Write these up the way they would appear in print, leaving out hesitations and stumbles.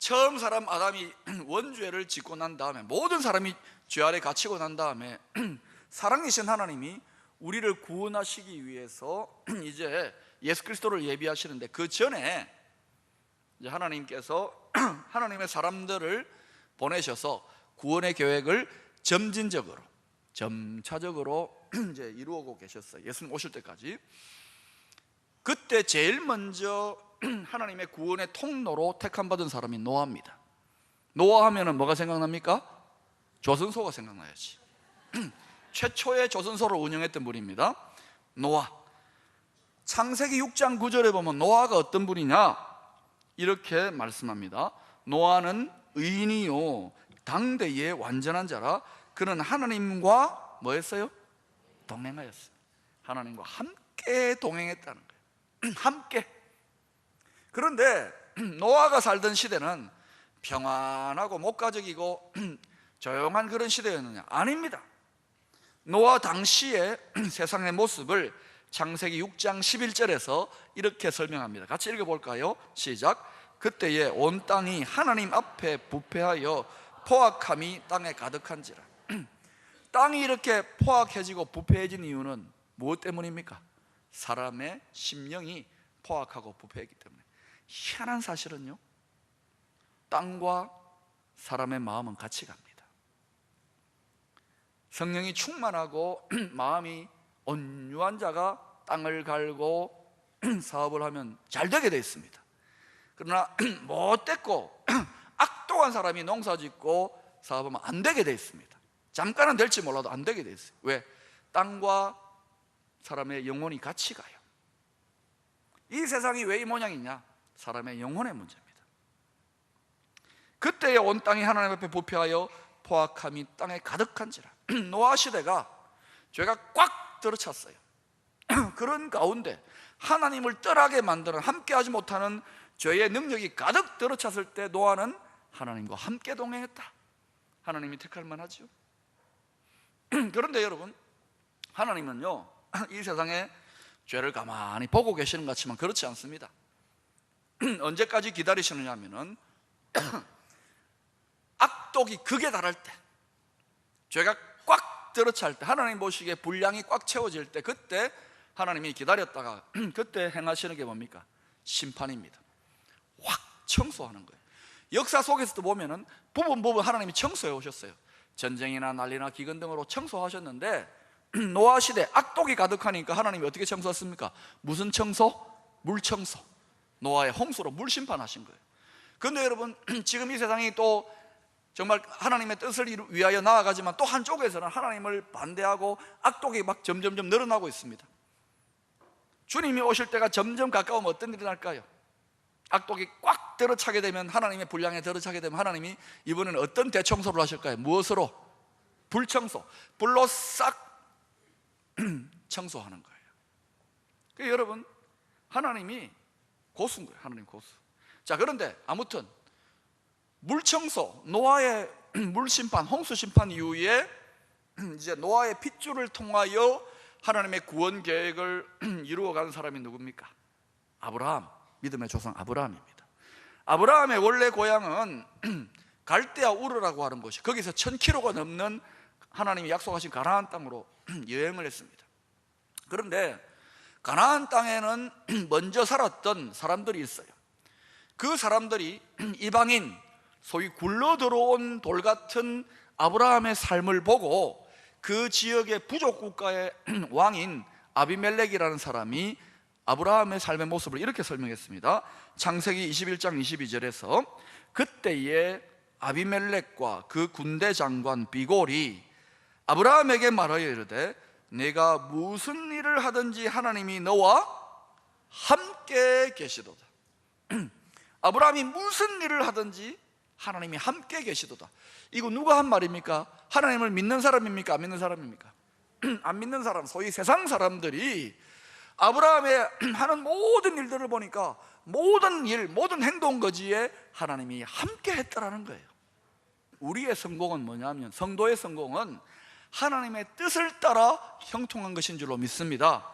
처음 사람 아담이 원죄를 짓고 난 다음에, 모든 사람이 죄 아래 갇히고 난 다음에 사랑이신 하나님이 우리를 구원하시기 위해서 이제 예수 그리스도를 예비하시는데, 그 전에 이제 하나님께서 하나님의 사람들을 보내셔서 구원의 계획을 점진적으로, 점차적으로 이제 이루어오고 계셨어요. 예수님 오실 때까지. 그때 제일 먼저 하나님의 구원의 통로로 택함받은 사람이 노아입니다. 노아 하면은 뭐가 생각납니까? 조선소가 생각나야지. 최초의 조선소를 운영했던 분입니다. 노아. 창세기 6장 9절에 보면 노아가 어떤 분이냐 이렇게 말씀합니다. 노아는 의인이요 당대의 완전한 자라. 그는 하나님과 뭐 했어요? 동행하였어요. 하나님과 함께 동행했다는 거예요. 함께. 그런데 노아가 살던 시대는 평안하고 목가적이고 조용한 그런 시대였느냐? 아닙니다. 노아 당시의 세상의 모습을 창세기 6장 11절에서 이렇게 설명합니다. 같이 읽어볼까요? 시작. 그때에 온 땅이 하나님 앞에 부패하여 포악함이 땅에 가득한지라. 땅이 이렇게 포악해지고 부패해진 이유는 무엇 때문입니까? 사람의 심령이 포악하고 부패했기 때문에. 희한한 사실은요, 땅과 사람의 마음은 같이 갑니다. 성령이 충만하고 마음이 온유한 자가 땅을 갈고 사업을 하면 잘 되게 되어 있습니다. 그러나 못됐고 악독한 사람이 농사짓고 사업하면 안 되게 되어 있습니다. 잠깐은 될지 몰라도 안 되게 되어 있어요. 왜? 땅과 사람의 영혼이 같이 가요. 이 세상이 왜 이 모양이냐? 사람의 영혼의 문제입니다. 그때에 온 땅이 하나님 앞에 부패하여 포악함이 땅에 가득한지라. 노아 시대가 죄가 꽉 들어찼어요. 그런 가운데 하나님을 떠나게 만드는, 함께하지 못하는 죄의 능력이 가득 들어찼을 때 노아는 하나님과 함께 동행했다. 하나님이 택할 만하죠. 그런데 여러분, 하나님은요 이 세상에 죄를 가만히 보고 계시는 것 같지만 그렇지 않습니다. 언제까지 기다리시느냐 하면은 악독이 극에 달할 때, 죄가 꽉 들어찰 때, 하나님 보시기에 분량이 꽉 채워질 때, 그때 하나님이 기다렸다가 그때 행하시는 게 뭡니까? 심판입니다. 확 청소하는 거예요. 역사 속에서도 보면은 부분 하나님이 청소해 오셨어요. 전쟁이나 난리나 기근 등으로 청소하셨는데, 노아 시대 악독이 가득하니까 하나님이 어떻게 청소했습니까? 무슨 청소? 물 청소. 노아의 홍수로 물 심판하신 거예요. 그런데 여러분, 지금 이 세상이 또 정말 하나님의 뜻을 위하여 나아가지만 또 한쪽에서는 하나님을 반대하고 악독이 막 점점점 늘어나고 있습니다. 주님이 오실 때가 점점 가까우면 어떤 일이 날까요? 악독이 꽉 들어차게 되면, 하나님의 분량에 들어차게 되면 하나님이 이번에는 어떤 대청소를 하실까요? 무엇으로? 불청소. 불로 싹 청소하는 거예요. 그러니까 여러분, 하나님이 고수인 거예요. 하나님 고수. 자, 그런데 아무튼 물청소, 노아의 물심판, 홍수심판 이후에 이제 노아의 핏줄을 통하여 하나님의 구원 계획을 이루어가는 사람이 누굽니까? 아브라함, 믿음의 조상 아브라함입니다. 아브라함의 원래 고향은 갈대아 우르라고 하는 곳이, 거기서 1000km가 넘는 하나님이 약속하신 가나안 땅으로 여행을 했습니다. 그런데 가나안 땅에는 먼저 살았던 사람들이 있어요. 그 사람들이 이방인, 소위 굴러 들어온 돌 같은 아브라함의 삶을 보고 그 지역의 부족 국가의 왕인 아비멜렉이라는 사람이 아브라함의 삶의 모습을 이렇게 설명했습니다. 창세기 21장 22절에서 그때에 아비멜렉과 그 군대 장관 비골이 아브라함에게 말하여 이르되 내가 무슨 일을 하든지 하나님이 너와 함께 계시도다. 아브라함이 무슨 일을 하든지 하나님이 함께 계시도다. 이거 누가 한 말입니까? 하나님을 믿는 사람입니까? 안 믿는 사람입니까? 안 믿는 사람, 소위 세상 사람들이 아브라함의 하는 모든 일들을 보니까 모든 일, 모든 행동 거지에 하나님이 함께 했다라는 거예요. 우리의 성공은 뭐냐면, 성도의 성공은 하나님의 뜻을 따라 형통한 것인 줄로 믿습니다.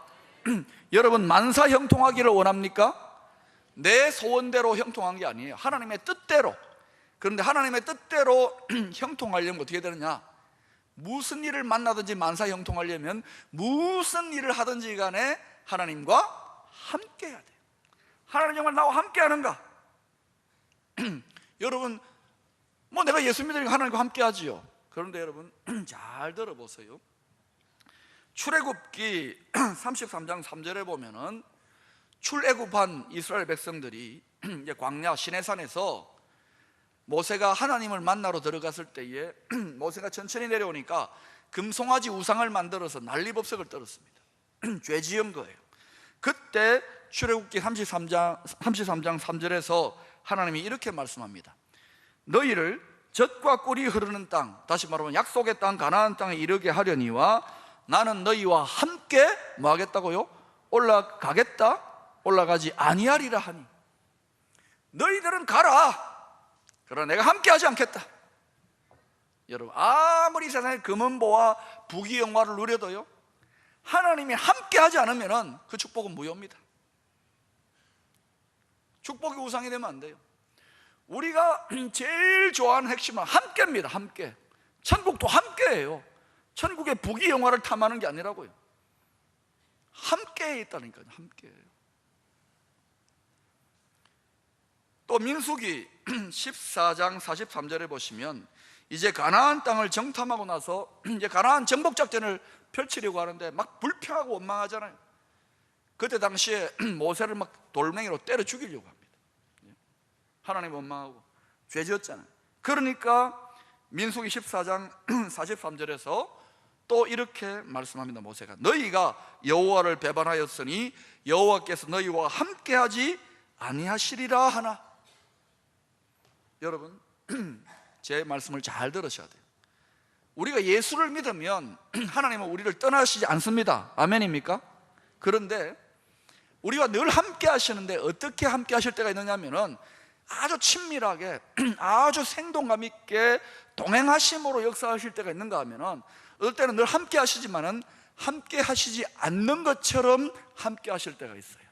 여러분, 만사 형통하기를 원합니까? 내 소원대로 형통한 게 아니에요. 하나님의 뜻대로, 그런데 하나님의 뜻대로 형통하려면 어떻게 되느냐? 무슨 일을 만나든지 만사 형통하려면 무슨 일을 하든지 간에 하나님과 함께 해야 돼요. 하나님 정말 나와 함께 하는가? 여러분, 뭐 내가 예수 믿으니까 하나님과 함께 하지요. 그런데 여러분 잘 들어보세요. 출애굽기 33장 3절에 보면은 출애굽한 이스라엘 백성들이 이제 광야 시내산에서 모세가 하나님을 만나러 들어갔을 때에 모세가 천천히 내려오니까 금송아지 우상을 만들어서 난리법석을 떨었습니다. 죄 지은 거예요. 그때 출애굽기 33장 3절에서 하나님이 이렇게 말씀합니다. 너희를 젖과 꿀이 흐르는 땅, 다시 말하면 약속의 땅 가나안 땅에 이르게 하려니와 나는 너희와 함께 뭐 하겠다고요? 올라가겠다? 올라가지 아니하리라 하니. 너희들은 가라, 그러나 내가 함께 하지 않겠다. 여러분, 아무리 세상에 금은보와 부귀영화를 누려도요, 하나님이 함께 하지 않으면 그 축복은 무효입니다. 축복이 우상이 되면 안 돼요. 우리가 제일 좋아하는 핵심은 함께입니다. 함께. 천국도 함께예요. 천국의 부귀영화를 탐하는 게 아니라고요. 함께 있다니까요. 함께예요. 또 민수기 14장 43절에 보시면 이제 가나안 땅을 정탐하고 나서 이제 가나안 정복 작전을 펼치려고 하는데 막 불평하고 원망하잖아요. 그때 당시에 모세를 막 돌멩이로 때려 죽이려고 합니다. 하나님 원망하고 죄 지었잖아요. 그러니까 민수기 14장 43절에서 또 이렇게 말씀합니다. 모세가 너희가 여호와를 배반하였으니 여호와께서 너희와 함께하지 아니하시리라 하나. 여러분, 제 말씀을 잘 들으셔야 돼요. 우리가 예수를 믿으면 하나님은 우리를 떠나시지 않습니다. 아멘입니까? 그런데 우리가 늘 함께 하시는데 어떻게 함께 하실 때가 있느냐면은 아주 친밀하게 아주 생동감 있게 동행하심으로 역사하실 때가 있는가 하면은 어떨 때는 늘 함께 하시지만은 함께 하시지 않는 것처럼 함께 하실 때가 있어요.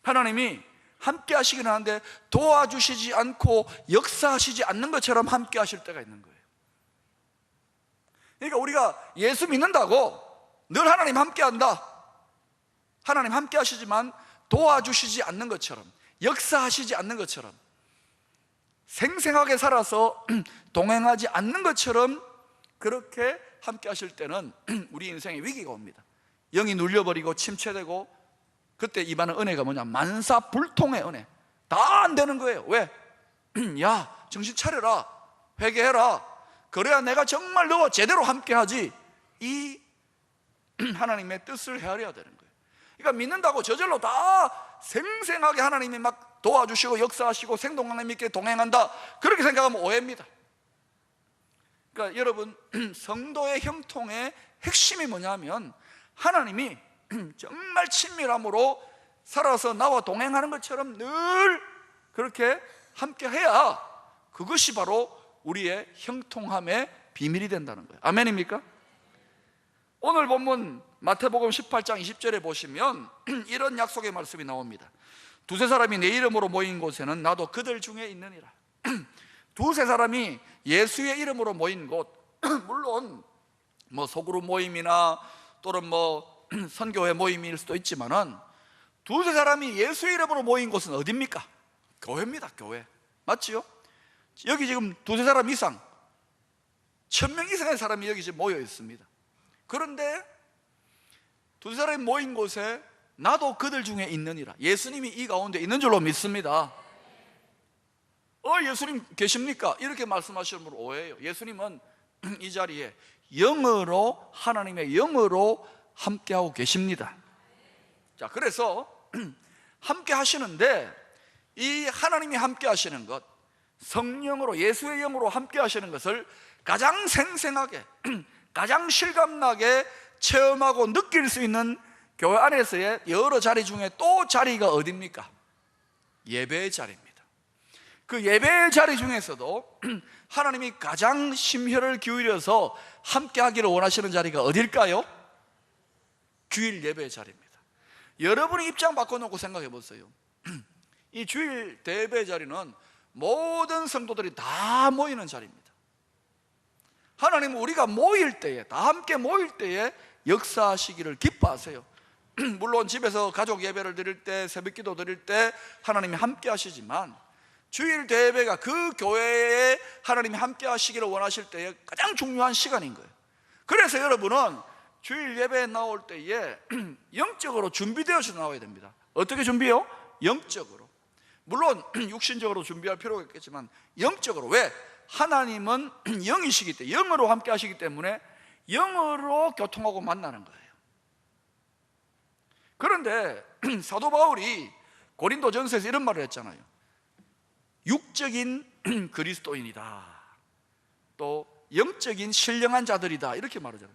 하나님이 함께 하시긴 하는데 도와주시지 않고 역사하시지 않는 것처럼 함께 하실 때가 있는 거예요. 그러니까 우리가 예수 믿는다고 늘 하나님 함께 한다, 하나님 함께 하시지만 도와주시지 않는 것처럼, 역사하시지 않는 것처럼, 생생하게 살아서 동행하지 않는 것처럼 그렇게 함께 하실 때는 우리 인생에 위기가 옵니다. 영이 눌려버리고 침체되고, 그때 임하는 은혜가 뭐냐? 만사불통의 은혜. 다 안 되는 거예요. 왜? 야, 정신 차려라, 회개해라, 그래야 내가 정말 너와 제대로 함께 하지. 이 하나님의 뜻을 헤아려야 되는 거예요. 그러니까 믿는다고 저절로 다 생생하게 하나님이 막 도와주시고 역사하시고 생동감 있게 동행한다, 그렇게 생각하면 오해입니다. 그러니까 여러분, 성도의 형통의 핵심이 뭐냐면 하나님이 정말 친밀함으로 살아서 나와 동행하는 것처럼 늘 그렇게 함께 해야 그것이 바로 우리의 형통함의 비밀이 된다는 거예요. 아멘입니까? 오늘 본문 마태복음 18장 20절에 보시면 이런 약속의 말씀이 나옵니다. 두세 사람이 내 이름으로 모인 곳에는 나도 그들 중에 있느니라. 두세 사람이 예수의 이름으로 모인 곳, 물론 뭐 소그룹 모임이나 또는 뭐 선교회 모임일 수도 있지만은 두세 사람이 예수의 이름으로 모인 곳은 어디입니까? 교회입니다. 교회. 맞지요? 여기 지금 두세 사람 이상, 1000명 이상의 사람이 여기 지금 모여 있습니다. 그런데 두세 사람이 모인 곳에 나도 그들 중에 있느니라. 예수님이 이 가운데 있는 줄로 믿습니다. 예수님 계십니까? 이렇게 말씀하시는 분 오해예요. 예수님은 이 자리에 영으로, 하나님의 영으로 함께하고 계십니다. 자, 그래서 함께 하시는데 이 하나님이 함께 하시는 것, 성령으로, 예수의 영으로 함께 하시는 것을 가장 생생하게, 가장 실감나게 체험하고 느낄 수 있는 교회 안에서의 여러 자리 중에 또 자리가 어디입니까? 예배의 자리입니다. 그 예배의 자리 중에서도 하나님이 가장 심혈을 기울여서 함께 하기를 원하시는 자리가 어딜까요? 주일 예배의 자리입니다. 여러분이 입장 바꿔놓고 생각해 보세요. 이 주일 대예배의 자리는 모든 성도들이 다 모이는 자리입니다. 하나님은 우리가 모일 때에, 다 함께 모일 때에 역사하시기를 기뻐하세요. 물론 집에서 가족 예배를 드릴 때, 새벽 기도 드릴 때 하나님이 함께 하시지만, 주일 대예배가 그 교회에 하나님이 함께 하시기를 원하실 때에 가장 중요한 시간인 거예요. 그래서 여러분은 주일 예배에 나올 때에 영적으로 준비되어서 나와야 됩니다. 어떻게 준비해요? 영적으로. 물론 육신적으로 준비할 필요가 있겠지만 영적으로. 왜? 하나님은 영이시기 때문에, 영으로 함께 하시기 때문에 영으로 교통하고 만나는 거예요. 그런데 사도 바울이 고린도전서에서 이런 말을 했잖아요. 육적인 그리스도인이다, 또 영적인 신령한 자들이다, 이렇게 말하잖아요.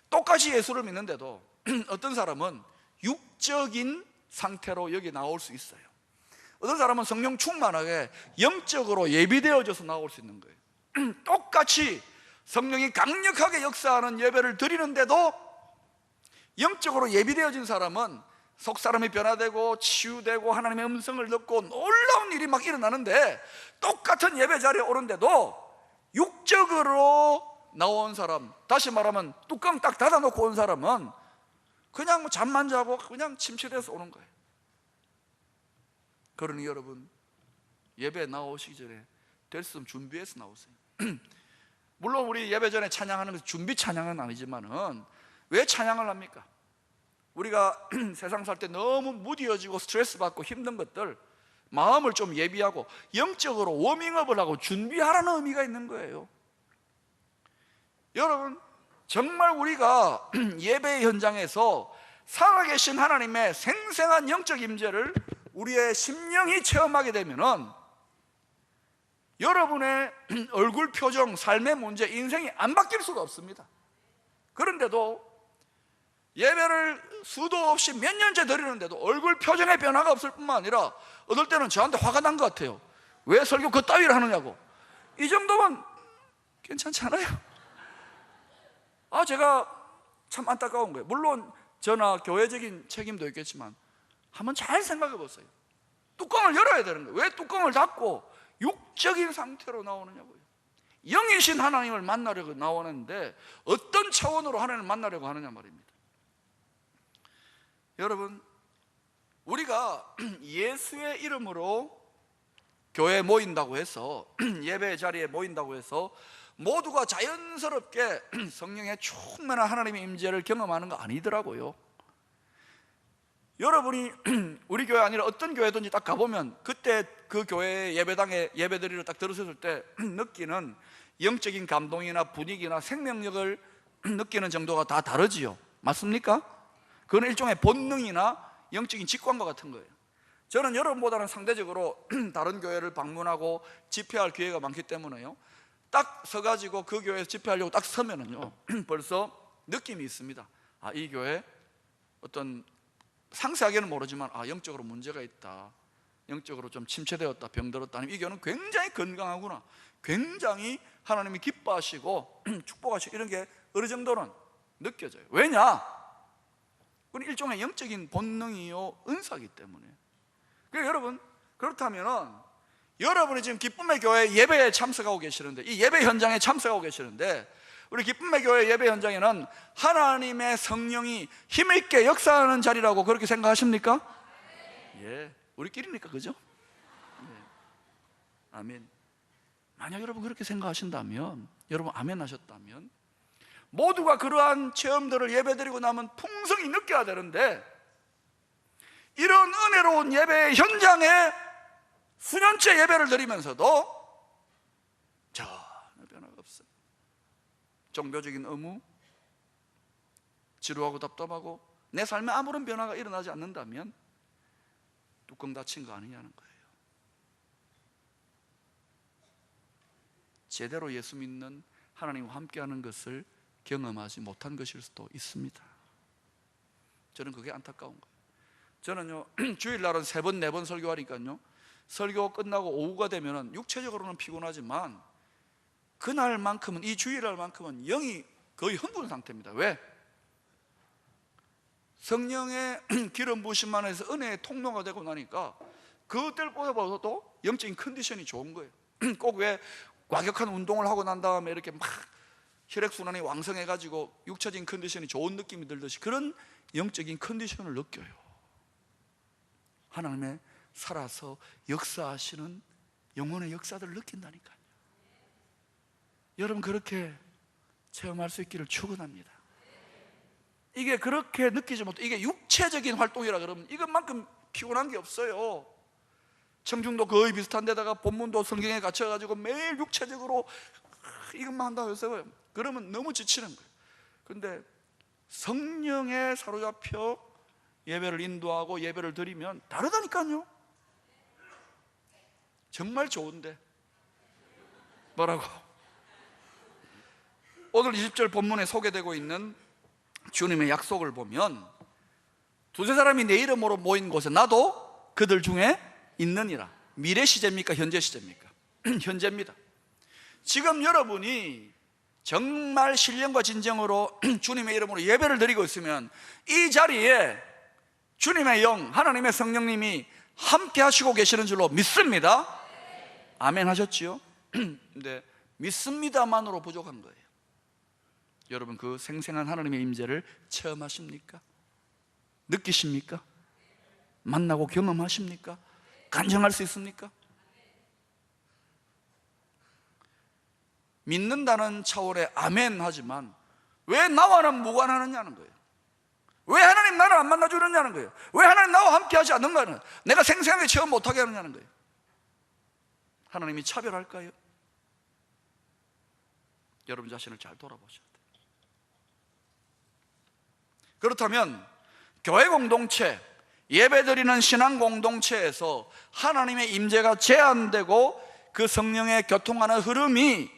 똑같이 예수를 믿는데도 어떤 사람은 육적인 상태로 여기 나올 수 있어요. 어떤 사람은 성령 충만하게 영적으로 예비되어져서 나올 수 있는 거예요. 똑같이 성령이 강력하게 역사하는 예배를 드리는데도 영적으로 예비되어진 사람은 속사람이 변화되고 치유되고 하나님의 음성을 듣고 놀라운 일이 막 일어나는데, 똑같은 예배 자리에 오는데도 육적으로 나온 사람, 다시 말하면 뚜껑 딱 닫아놓고 온 사람은 그냥 뭐 잠만 자고 그냥 침체돼서 오는 거예요. 그러니 여러분, 예배 나오시기 전에 될 수 있으면 준비해서 나오세요. 물론 우리 예배 전에 찬양하는 것은 준비 찬양은 아니지만은 왜 찬양을 합니까? 우리가 세상 살 때 너무 무뎌지고 스트레스 받고 힘든 것들, 마음을 좀 예비하고 영적으로 워밍업을 하고 준비하라는 의미가 있는 거예요. 여러분, 정말 우리가 예배 현장에서 살아계신 하나님의 생생한 영적 임재를 우리의 심령이 체험하게 되면은 여러분의 얼굴 표정, 삶의 문제, 인생이 안 바뀔 수가 없습니다. 그런데도 예배를 수도 없이 몇 년째 드리는데도 얼굴 표정의 변화가 없을 뿐만 아니라 어떨 때는 저한테 화가 난 것 같아요. 왜 설교 그 따위를 하느냐고. 이 정도면 괜찮잖아요. 제가 참 안타까운 거예요. 물론 저나 교회적인 책임도 있겠지만 한번 잘 생각해 보세요. 뚜껑을 열어야 되는 거예요. 왜 뚜껑을 닫고 육적인 상태로 나오느냐고요. 영이신 하나님을 만나려고 나오는데 어떤 차원으로 하나님을 만나려고 하느냐 말입니다. 여러분, 우리가 예수의 이름으로 교회에 모인다고 해서, 예배 자리에 모인다고 해서 모두가 자연스럽게 성령의 충만한 하나님의 임재를 경험하는 거 아니더라고요. 여러분이 우리 교회 아니라 어떤 교회든지 딱 가보면 그때 그 교회 예배당에 예배드리러 딱 들어섰을 때 느끼는 영적인 감동이나 분위기나 생명력을 느끼는 정도가 다 다르지요. 맞습니까? 그건 일종의 본능이나 영적인 직관과 같은 거예요. 저는 여러분보다는 상대적으로 다른 교회를 방문하고 집회할 기회가 많기 때문에요, 딱 서가지고 그 교회에서 집회하려고 딱 서면은요 벌써 느낌이 있습니다. 이 교회 어떤, 상세하게는 모르지만 영적으로 문제가 있다, 영적으로 좀 침체되었다, 병들었다, 아니면 이 교회는 굉장히 건강하구나, 굉장히 하나님이 기뻐하시고 축복하시고, 이런 게 어느 정도는 느껴져요. 왜냐? 그건 일종의 영적인 본능이요 은사이기 때문에. 그러니까 여러분, 그렇다면 여러분이 지금 기쁨의 교회 예배에 참석하고 계시는데, 이 예배 현장에 참석하고 계시는데, 우리 기쁨의 교회 예배 현장에는 하나님의 성령이 힘있게 역사하는 자리라고 그렇게 생각하십니까? 예, 우리끼리니까, 그죠? 예. 아멘. 만약 여러분 그렇게 생각하신다면, 여러분 아멘 하셨다면, 모두가 그러한 체험들을 예배드리고 나면 풍성히 느껴야 되는데, 이런 은혜로운 예배 현장에 수년째 예배를 드리면서도 전혀 변화가 없어요. 종교적인 의무, 지루하고 답답하고 내 삶에 아무런 변화가 일어나지 않는다면 뚜껑 닫힌 거 아니냐는 거예요. 제대로 예수 믿는 하나님과 함께하는 것을 경험하지 못한 것일 수도 있습니다. 저는 그게 안타까운 거예요. 저는요 주일날은 3번 4번 설교하니까요, 설교 끝나고 오후가 되면 육체적으로는 피곤하지만 그날만큼은, 이 주일날만큼은 영이 거의 흥분 상태입니다. 왜? 성령의 기름 부으심만 해서 은혜의 통로가 되고 나니까 그때보다도 영적인 컨디션이 좋은 거예요. 꼭 왜 과격한 운동을 하고 난 다음에 이렇게 막 혈액순환이 왕성해가지고 육체적인 컨디션이 좋은 느낌이 들듯이 그런 영적인 컨디션을 느껴요. 하나님의 살아서 역사하시는 영혼의 역사들을 느낀다니까요. 여러분 그렇게 체험할 수 있기를 축원합니다. 이게 그렇게 느끼지 못해, 이게 육체적인 활동이라 그러면 이것만큼 피곤한 게 없어요. 청중도 거의 비슷한 데다가 본문도 성경에 갇혀가지고 매일 육체적으로 이것만 한다고 해서 그러면 너무 지치는 거예요. 그런데 성령에 사로잡혀 예배를 인도하고 예배를 드리면 다르다니까요. 정말 좋은데 뭐라고? 오늘 20절 본문에 소개되고 있는 주님의 약속을 보면 두세 사람이 내 이름으로 모인 곳에 나도 그들 중에 있느니라. 미래 시제입니까? 현재 시제입니까? 현재입니다. 지금 여러분이 정말 신령과 진정으로 주님의 이름으로 예배를 드리고 있으면 이 자리에 주님의 영, 하나님의 성령님이 함께 하시고 계시는 줄로 믿습니다. 아멘 하셨지요? 근데 믿습니다만으로 부족한 거예요. 여러분 그 생생한 하나님의 임재를 체험하십니까? 느끼십니까? 만나고 경험하십니까? 간증할 수 있습니까? 믿는다는 차원의 아멘 하지만 왜 나와는 무관하느냐는 거예요. 왜 하나님 나를 안 만나주느냐는 거예요. 왜 하나님 나와 함께 하지 않는가는, 내가 생생하게 체험 못하게 하느냐는 거예요. 하나님이 차별할까요? 여러분 자신을 잘 돌아보셔야 돼요. 그렇다면 교회 공동체, 예배드리는 신앙 공동체에서 하나님의 임재가 제한되고 그 성령의 교통하는 흐름이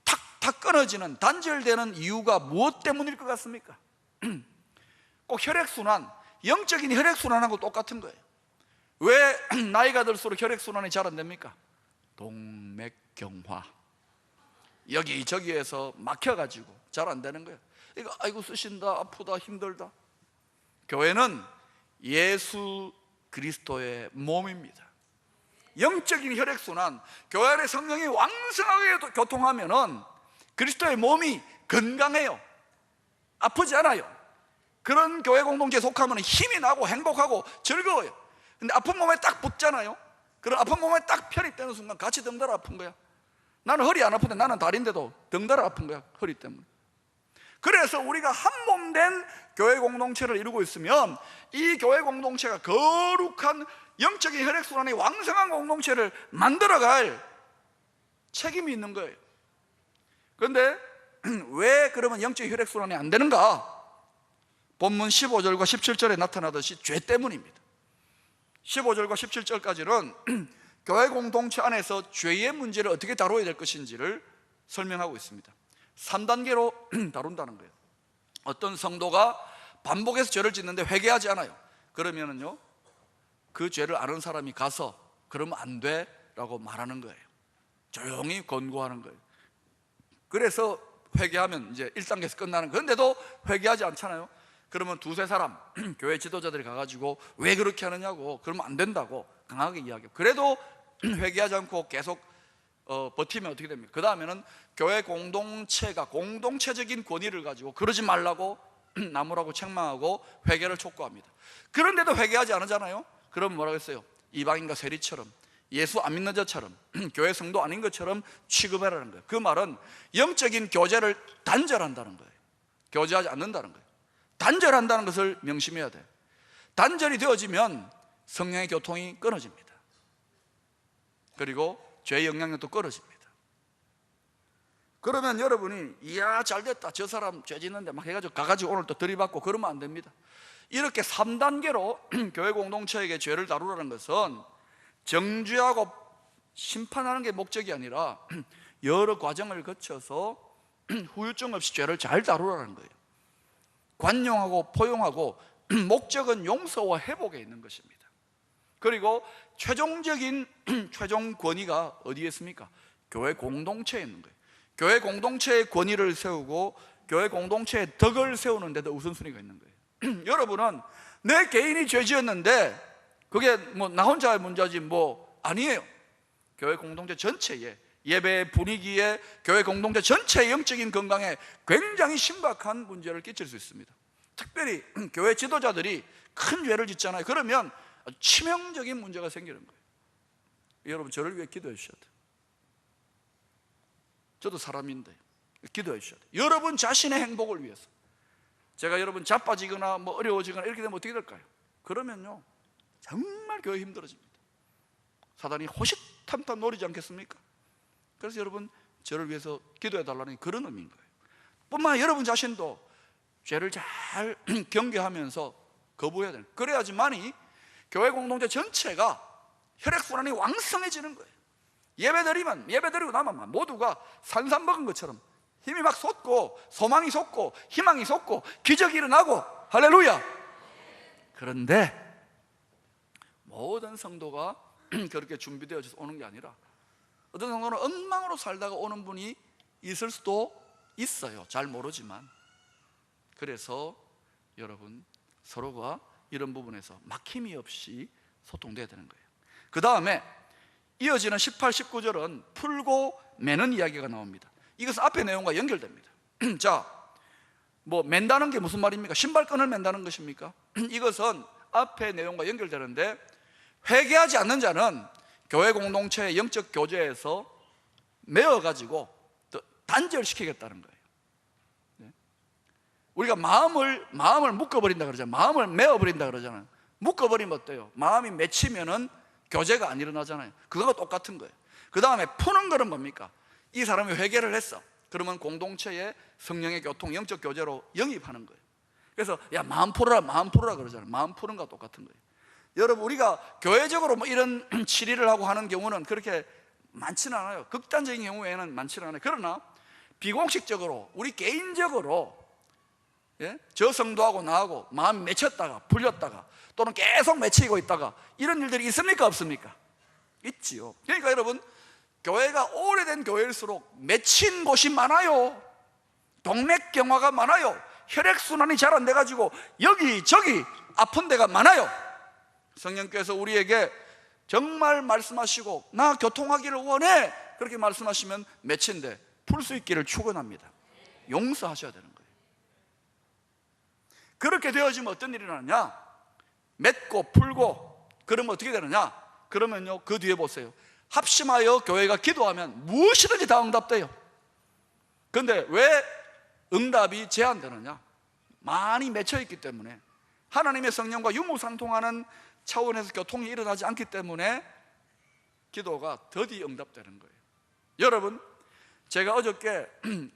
탁탁 끊어지는, 단절되는 이유가 무엇 때문일 것 같습니까? 꼭 혈액순환, 영적인 혈액순환하고 똑같은 거예요. 왜 나이가 들수록 혈액순환이 잘 안 됩니까? 동맥경화, 여기저기에서 막혀가지고 잘 안 되는 거예요. 이거 아이고 쓰신다, 아프다, 힘들다. 교회는 예수 그리스도의 몸입니다. 영적인 혈액순환, 교회 안에 성령이 왕성하게 교통하면은 그리스도의 몸이 건강해요. 아프지 않아요. 그런 교회 공동체에 속하면 힘이 나고 행복하고 즐거워요. 근데 아픈 몸에 딱 붙잖아요. 그런 아픈 몸에 딱 편입되는 순간 같이 덩달아 아픈 거야. 나는 허리 안 아픈데 나는 다리인데도 덩달아 아픈 거야, 허리 때문에. 그래서 우리가 한 몸 된 교회 공동체를 이루고 있으면 이 교회 공동체가 거룩한 영적인 혈액순환이 왕성한 공동체를 만들어갈 책임이 있는 거예요. 그런데 왜 그러면 영적인 혈액순환이 안 되는가? 본문 15절과 17절에 나타나듯이 죄 때문입니다. 15절과 17절까지는 교회 공동체 안에서 죄의 문제를 어떻게 다뤄야 될 것인지를 설명하고 있습니다. 3단계로 다룬다는 거예요. 어떤 성도가 반복해서 죄를 짓는데 회개하지 않아요. 그러면은요, 그 죄를 아는 사람이 가서 그러면 안 돼 라고 말하는 거예요. 조용히 권고하는 거예요. 그래서 회개하면 이제 1단계에서 끝나는 거예요. 그런데도 회개하지 않잖아요. 그러면 두세 사람, 교회 지도자들이 가가지고 왜 그렇게 하느냐고, 그러면 안 된다고 강하게 이야기해요. 그래도 회개하지 않고 계속 버티면 어떻게 됩니까? 그 다음에는 교회 공동체가 공동체적인 권위를 가지고 그러지 말라고 나무라고 책망하고 회개를 촉구합니다. 그런데도 회개하지 않으잖아요. 그럼 뭐라고 했어요? 이방인과 세리처럼, 예수 안 믿는 자처럼, 교회 성도 아닌 것처럼 취급하라는 거예요. 그 말은 영적인 교제를 단절한다는 거예요. 교제하지 않는다는 거예요. 단절한다는 것을 명심해야 돼요. 단절이 되어지면 성령의 교통이 끊어집니다. 그리고 죄의 영향력도 끊어집니다. 그러면 여러분이 이야 잘됐다, 저 사람 죄 짓는데 막 해가지고 가가지고 오늘 또 들이받고 그러면 안 됩니다. 이렇게 3단계로 교회 공동체에게 죄를 다루라는 것은 정죄하고 심판하는 게 목적이 아니라 여러 과정을 거쳐서 후유증 없이 죄를 잘 다루라는 거예요. 관용하고 포용하고 목적은 용서와 회복에 있는 것입니다. 그리고 최종적인 최종 권위가 어디에 있습니까? 교회 공동체에 있는 거예요. 교회 공동체의 권위를 세우고 교회 공동체의 덕을 세우는 데도 우선순위가 있는 거예요. 여러분은 내 개인이 죄 지었는데 그게 뭐 나 혼자의 문제지 뭐 아니에요. 교회 공동체 전체에, 예배 분위기에, 교회 공동체 전체의 영적인 건강에 굉장히 심각한 문제를 끼칠 수 있습니다. 특별히 교회 지도자들이 큰 죄를 짓잖아요. 그러면 치명적인 문제가 생기는 거예요. 여러분, 저를 위해 기도해 주셔야 돼요. 저도 사람인데 기도해 주셔야 돼요. 여러분 자신의 행복을 위해서. 제가 여러분 자빠지거나 뭐 어려워지거나 이렇게 되면 어떻게 될까요? 그러면요 정말 교회 힘들어집니다. 사단이 호시탐탐 노리지 않겠습니까? 그래서 여러분, 저를 위해서 기도해 달라는 그런 의미인 거예요. 뿐만 아니라 여러분 자신도 죄를 잘 경계하면서 거부해야 돼요. 그래야지만이 교회 공동체 전체가 혈액순환이 왕성해지는 거예요. 예배드리고 나면 모두가 산삼 먹은 것처럼 힘이 막 솟고, 소망이 솟고, 희망이 솟고, 기적이 일어나고, 할렐루야. 그런데 모든 성도가 그렇게 준비되어져서 오는 게 아니라 어떤 성도는 엉망으로 살다가 오는 분이 있을 수도 있어요. 잘 모르지만. 그래서 여러분, 서로가 이런 부분에서 막힘이 없이 소통돼야 되는 거예요. 그 다음에 이어지는 18, 19절은 풀고 매는 이야기가 나옵니다. 이것은 앞의 내용과 연결됩니다. 자, 뭐 맨다는 게 무슨 말입니까? 신발끈을 맨다는 것입니까? 이것은 앞의 내용과 연결되는데, 회개하지 않는 자는 교회 공동체의 영적 교제에서 메어가지고 단절시키겠다는 거예요. 우리가 마음을 묶어버린다 그러잖아요. 마음을 메어버린다 그러잖아요. 묶어버리면 어때요? 마음이 맺히면은 교제가 안 일어나잖아요. 그거가 똑같은 거예요. 그 다음에 푸는 거는 뭡니까? 이 사람이 회개를 했어. 그러면 공동체의 성령의 교통, 영적 교제로 영입하는 거예요. 그래서 야, 마음 풀어라 그러잖아요. 마음 푸는 거와 똑같은 거예요. 여러분, 우리가 교회적으로 뭐 이런 치리를 하고 하는 경우는 그렇게 많지는 않아요. 극단적인 경우에는 많지는 않아요. 그러나 비공식적으로, 우리 개인적으로, 예? 저 성도하고 나하고 마음이 맺혔다가 풀렸다가 또는 계속 맺히고 있다가 이런 일들이 있습니까? 없습니까? 있지요. 그러니까 여러분, 교회가 오래된 교회일수록 맺힌 곳이 많아요. 동맥경화가 많아요. 혈액순환이 잘 안 돼가지고 여기저기 아픈 데가 많아요. 성령께서 우리에게 정말 말씀하시고 나 교통하기를 원해, 그렇게 말씀하시면 맺힌데 풀 수 있기를 축원합니다. 용서하셔야 되는 거예요. 그렇게 되어지면 어떤 일이 일어나냐? 맺고 풀고 그러면 어떻게 되느냐? 그러면요, 그 뒤에 보세요. 합심하여 교회가 기도하면 무엇이든지 다 응답돼요. 그런데 왜 응답이 제한되느냐? 많이 맺혀있기 때문에, 하나님의 성령과 유무상통하는 차원에서 교통이 일어나지 않기 때문에 기도가 더디 응답되는 거예요. 여러분, 제가 어저께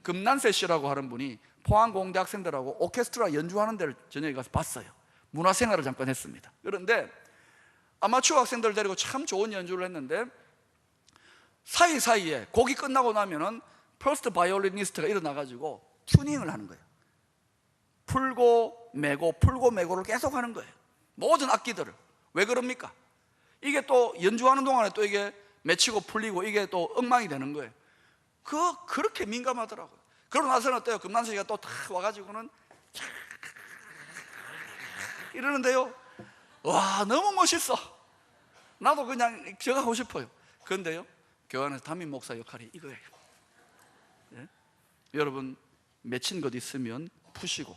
금난세 씨라고 하는 분이 포항공대 학생들하고 오케스트라 연주하는 데를 저녁에 가서 봤어요. 문화생활을 잠깐 했습니다. 그런데 아마추어 학생들 데리고 참 좋은 연주를 했는데, 사이사이에 곡이 끝나고 나면은 퍼스트 바이올리니스트가 일어나가지고 튜닝을 하는 거예요. 풀고 메고 풀고 메고를 계속 하는 거예요. 모든 악기들을. 왜 그럽니까? 이게 또 연주하는 동안에 또 이게 맺히고 풀리고 이게 또 엉망이 되는 거예요. 그렇게 민감하더라고요. 그러고 나서는 어때요? 금난세가 또 다 와가지고는 이러는데요, 와, 너무 멋있어. 나도 그냥 저거 하고 싶어요. 그런데요, 교회 안에서 담임 목사 역할이 이거예요. 예? 여러분, 맺힌 것 있으면 푸시고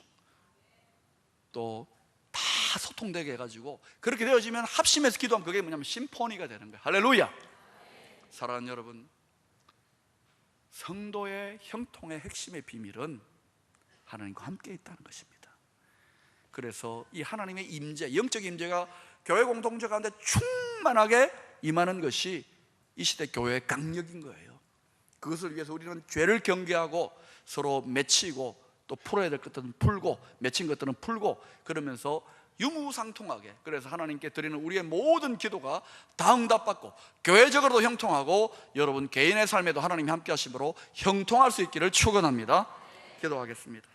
또 다 소통되게 해가지고, 그렇게 되어지면 합심해서 기도하면 그게 뭐냐면 심포니가 되는 거예요. 할렐루야. 사랑하는 여러분, 성도의 형통의 핵심의 비밀은 하나님과 함께 있다는 것입니다. 그래서 이 하나님의 임재, 영적 임재가 교회 공동체 가운데 충만하게 임하는 것이 이 시대 교회의 강력인 거예요. 그것을 위해서 우리는 죄를 경계하고 서로 맺히고 또 풀어야 될 것들은 풀고 맺힌 것들은 풀고, 그러면서 유무상통하게, 그래서 하나님께 드리는 우리의 모든 기도가 다 응답받고 교회적으로도 형통하고 여러분 개인의 삶에도 하나님이 함께 하심으로 형통할 수 있기를 축원합니다. 기도하겠습니다.